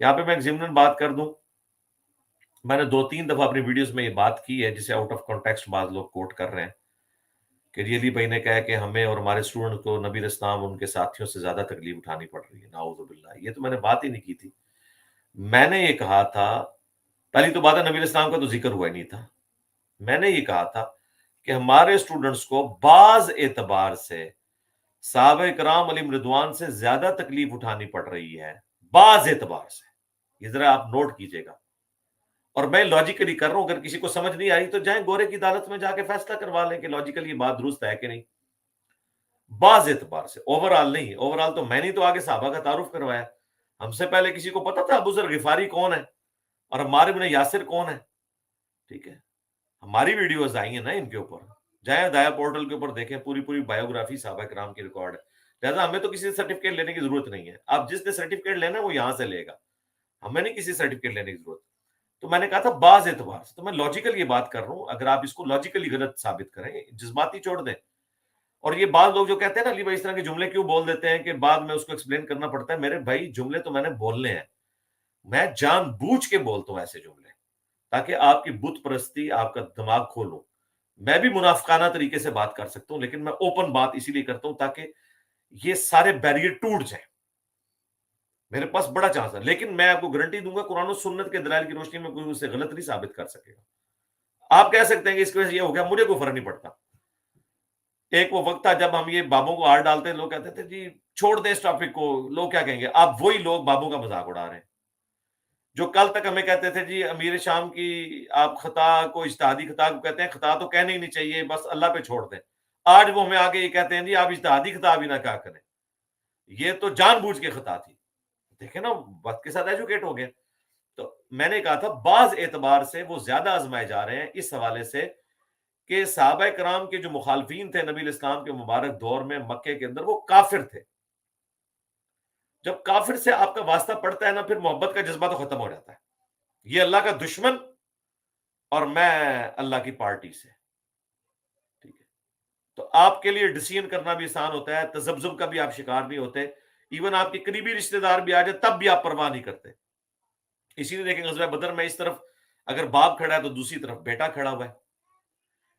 यहाँ पे मैं एक ज़िमनन बात कर दूं, मैंने 2-3 दफा अपनी वीडियोस में ये बात की है, जिसे आउट ऑफ कॉन्टेक्स्ट बाद लोग कोट कर रहे हैं कि रियली भाई ने कहा है कि हमें और हमारे स्टूडेंट को नबी इस्लाम उनके साथियों से ज्यादा तकलीफ उठानी पड़ रही है, नाउजुबिल्लाह। ये तो मैंने बात ही नहीं की थी। मैंने ये कहा था, पहली तो बात है नबी इस्लाम का तो जिक्र हुआ ही नहीं था। मैंने ये कहा था कि हमारे स्टूडेंट्स को बाज एतबार से साहबा कराम अलैहिम रिदवान से ज्यादा तकलीफ उठानी पड़ रही है, बाज एतबार से। ये जरा आप नोट कीजिएगा। और मैं लॉजिकली कर रहा हूं, अगर किसी को समझ नहीं आई तो जाए गोरे की अदालत में जाके फैसला करवा लें कि लॉजिकली ये बात दुरुस्त है कि नहीं। बाज एतबार से, ओवरऑल नहीं। ओवरऑल तो मैंने तो आगे साहबा का तारुफ करवाया। हमसे पहले किसी को पता था अबू जर गिफारी कौन है और हमारे बिन यासिर कौन है? ठीक है, हमारी वीडियोस आई हैं ना इनके ऊपर। जाए दाया पोर्टल के ऊपर देखें, पूरी पूरी बायोग्राफी साहबा कराम की रिकॉर्ड है। लिहाजा हमें तो किसी सर्टिफिकेट लेने की जरूरत नहीं है। आप जिसने सर्टिफिकेट लेना है वो यहां से लेगा, हमें नहीं किसी सर्टिफिकेट लेने की जरूरत। तो मैंने कहा था बाज एतबार से, तो मैं लॉजिकल ये बात कर रहा हूं। अगर आप इसको लॉजिकली गलत साबित करें, जज्बाती छोड़ दें। और ये बाद लोग जो कहते हैं ना, अली भाई इस तरह के जुमले क्यों बोल देते हैं कि बाद में उसको एक्सप्लेन करना पड़ता है। मेरे भाई जुमले तो मैंने बोलने हैं, मैं जानबूझ के बोलता हूं ऐसे जुमले, ताकि आपकी बुत परस्ती, आपका दिमाग खोलूं। मैं भी मुनाफिकाना तरीके से बात कर सकता हूं, लेकिन मैं ओपन बात इसीलिए करता हूं ताकि ये सारे बैरियर टूट जाए। मेरे पास बड़ा चांस है, लेकिन मैं आपको गारंटी दूंगा कुरान और सुन्नत के दलाइल की रोशनी में कोई उसे गलत नहीं साबित कर सकेगा। आप कह सकते हैं कि इसकी वजह से ये हो गया, मुझे कोई फर्क नहीं पड़ता। एक वो वक्त था जब हम ये बाबों को हार डालते, लोग कहते थे जी छोड़ दे इस टॉपिक को, लोग क्या कहेंगे। आप वही लोग बाबों का मजाक उड़ा रहे हैं जो कल तक हमें कहते थे जी अमीर शाम की आप खता को इज्तिहादी खता को कहते हैं, खता तो कहने ही नहीं चाहिए, बस अल्लाह पे छोड़ दें। आज वो हमें आके ये कहते हैं जी आप इज्तिहादी खता भी ना क्या करें, ये तो जानबूझ के खता थी। देखे ना, वक्त के साथ एजुकेट हो गए। तो मैंने कहा था बाज एतबार से वो ज्यादा आजमाए जा रहे हैं इस हवाले से कि साहबा कराम के जो मुखालफीन थे नबी इस्लाम के मुबारक दौर में मक्के के अंदर, वो काफिर थे। जब काफिर से आपका वास्ता पड़ता है ना, फिर मोहब्बत का जज्बा तो खत्म हो जाता है। ये अल्लाह का दुश्मन और मैं अल्लाह की पार्टी से। ठीक है, तो आपके लिए डिसीजन करना भी आसान होता है, तजब्जुब का भी आप शिकार नहीं होते। इवन आपके करीबी रिश्तेदार भी आ जाए तब भी आप परवाह नहीं करते। इसीलिए देखें गज़वा बदर में इस तरफ अगर बाप खड़ा है तो दूसरी तरफ बेटा खड़ा हुआ है।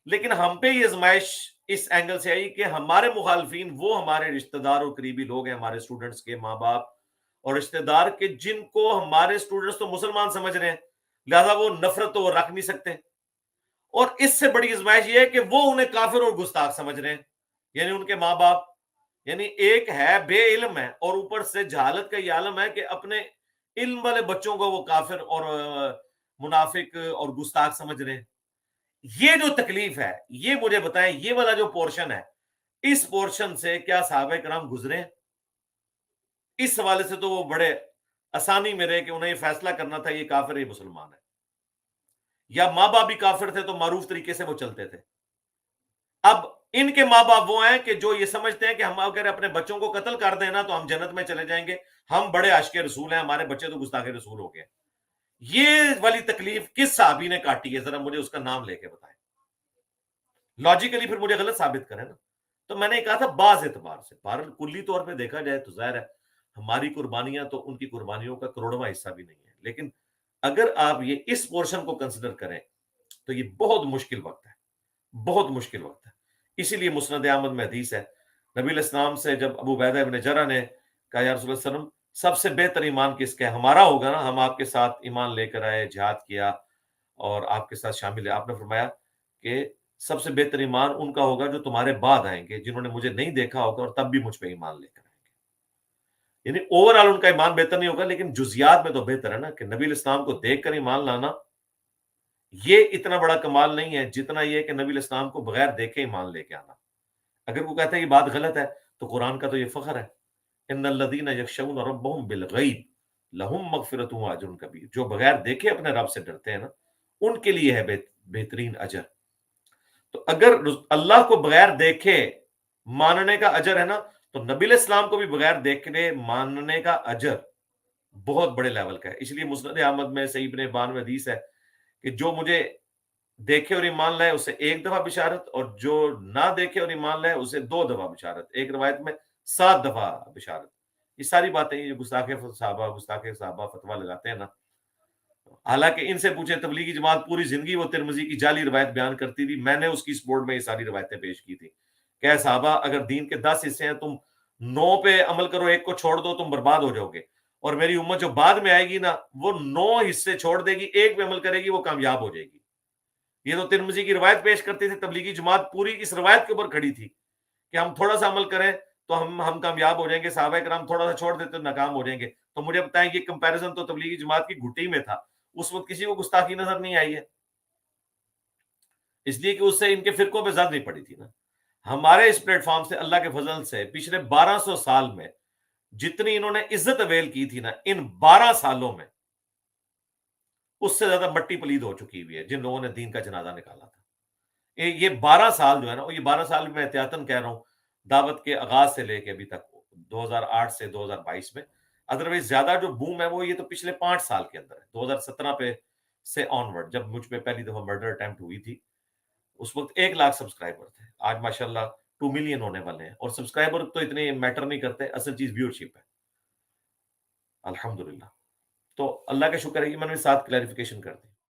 लेकिन हम पे ये आजमाइश इस एंगल से आई कि हमारे मुखालफिन वो हमारे रिश्तेदार और करीबी लोग हैं, हमारे स्टूडेंट्स के माँ बाप और रिश्तेदार के, जिनको हमारे स्टूडेंट्स तो मुसलमान समझ रहे हैं, लिहाजा वो नफरत तो वो रख नहीं सकते। और इससे बड़ी आजमाइश ये है कि वो उन्हें काफिर और गुस्ताख समझ रहे हैं, यानी उनके माँ बाप। यानी एक है बेइल्म है और ऊपर से जहालत का ये आलम है कि अपने इल्म वाले बच्चों को वो काफिर और मुनाफिक और गुस्ताख समझ रहे हैं। ये जो तकलीफ है, ये मुझे बताएं, ये वाला जो पोर्शन है, इस पोर्शन से क्या साहबा कराम गुजरे हैं? इस हवाले से तो वो बड़े आसानी में रहे कि उन्हें ये फैसला करना था ये काफिर है, ये मुसलमान है। या माँ बाप भी काफिर थे तो मारूफ तरीके से वो चलते थे। अब इनके माँ बाप वो हैं कि जो ये समझते हैं कि हम अगर अपने बच्चों को कत्ल कर देना तो हम जन्नत में चले जाएंगे, हम बड़े आशिक रसूल हैं, हमारे बच्चे तो गुस्ताखे रसूल हो गए। ये वाली तकलीफ किस साहबी ने काटी है, जरा मुझे उसका नाम लेके बताएं। लॉजिकली फिर मुझे गलत साबित करें ना। तो मैंने कहा था बाज एतबार से, बहरहाल कुल्ली तौर पे देखा जाए तो जाहिर है हमारी कुर्बानियां तो उनकी कुर्बानियों का करोड़वां हिस्सा भी नहीं है। लेकिन अगर आप ये इस पोर्शन को कंसिडर करें तो ये बहुत मुश्किल वक्त है, बहुत मुश्किल वक्त है। इसीलिए मुस्नद अहमद में हदीस है, नबी इस्लाम से जब अबू बैदा इब्न जरा ने कहा या रसूल सल्लम सबसे बेहतर ईमान किसका है? हमारा होगा ना, हम आपके साथ ईमान लेकर आए, जिहाद किया और आपके साथ शामिल है। आपने फरमाया कि सबसे बेहतर ईमान उनका होगा जो तुम्हारे बाद आएंगे, जिन्होंने मुझे नहीं देखा होगा और तब भी मुझ पे ईमान लेकर आएंगे। यानी ओवरऑल उनका ईमान बेहतर नहीं होगा, लेकिन जुजियात में तो बेहतर है ना कि नबी इस्लाम को देखकर ईमान लाना ये इतना बड़ा कमाल नहीं है जितना ये कि नबी इस्लाम को बगैर देखे ईमान लेके आना। अगर वो कहता है ये बात गलत है तो कुरान का तो ये फख्र है, इन्नल्लज़ीना यख़शऊन रब्बहुम बिलग़ैब लहुम मग़फ़िरतुन व अज्रुन कबीर। जो बगैर देखे अपने रब से डरते हैं ना, उनके लिए है बेहतरीन अजर। तो अगर अल्लाह को बगैर देखे मानने का अजर है ना, तो नबी इस्लाम को भी बगैर देखने मानने का अजर बहुत बड़े लेवल का है। इसलिए मुस्नद अहमद में सही इब्न हिब्बान में हदीस है कि जो मुझे देखे और ईमान लाए उसे एक दफा बिशारत, और जो ना देखे और ईमान लाए उसे 2 दफा बिशारत, एक रिवायत में 7 दफा बिशारत। یہ ساری باتیں یہ گستاخ صحابہ فتویٰ لگاتے ہیں نا، حالانکہ ان سے پوچھے تبلیغی جماعت پوری زندگی وہ ترمذی کی جعلی روایت بیان کرتی تھی، میں نے اس کی سپورٹ میں یہ ساری روایتیں پیش کی تھی کہ صحابہ اگر دین کے 10 حصے ہیں، تم 9 پہ عمل کرو، ایک کو چھوڑ دو، تم برباد ہو جاؤ گے، اور میری امت جو بعد میں آئے گی نا، وہ 9 حصے چھوڑ دے گی، ایک پہ عمل کرے گی، وہ کامیاب ہو جائے گی۔ یہ تو ترمذی کی روایت پیش کرتے تھے، تبلیغی جماعت پوری اس روایت کے اوپر کھڑی تھی کہ ہم تھوڑا سا عمل کریں تو ہم کامیاب ہو جائیں گے، صحابہ کرام تھوڑا سا چھوڑ دیتے تو ناکام ہو جائیں گے۔ تو مجھے بتائیں یہ کمپیریزن تو تبلیغی جماعت کی گھٹی میں تھا، اس وقت کسی کو گستاخی نظر نہیں آئی ہے، اس لیے کہ اس سے ان کے فرقوں پہ زد نہیں پڑی تھی نا۔ ہمارے اس پلیٹ فارم سے اللہ کے فضل سے پچھلے 1200 سال میں جتنی انہوں نے عزت اویل کی تھی نا، ان 12 سالوں میں اس سے زیادہ مٹی پلید ہو چکی ہوئی ہے جن لوگوں نے دین کا جنازہ نکالا تھا۔ یہ 12 سال جو ہے نا، یہ 12 سال میں احتیاطاً کہہ رہا ہوں، دعوت کے آغاز سے لے کے ابھی تک 2008 سے 2022 میں، ادروائز زیادہ جو بوم ہے وہ یہ تو پچھلے 5 سال کے اندر ہے، 2017 پہ سے آن ورڈ، جب مجھ پہ پہلی دفعہ مرڈر اٹیمپٹ ہوئی تھی، اس وقت 1 لاکھ سبسکرائبر تھے، آج ماشاءاللہ 2 ملین ہونے والے ہیں، اور سبسکرائبر تو اتنے میٹر نہیں کرتے، اصل چیز ویورشپ ہے، الحمدللہ۔ تو اللہ کا شکر ہے کہ میں نے 7 کلیریفیکیشن کر دی۔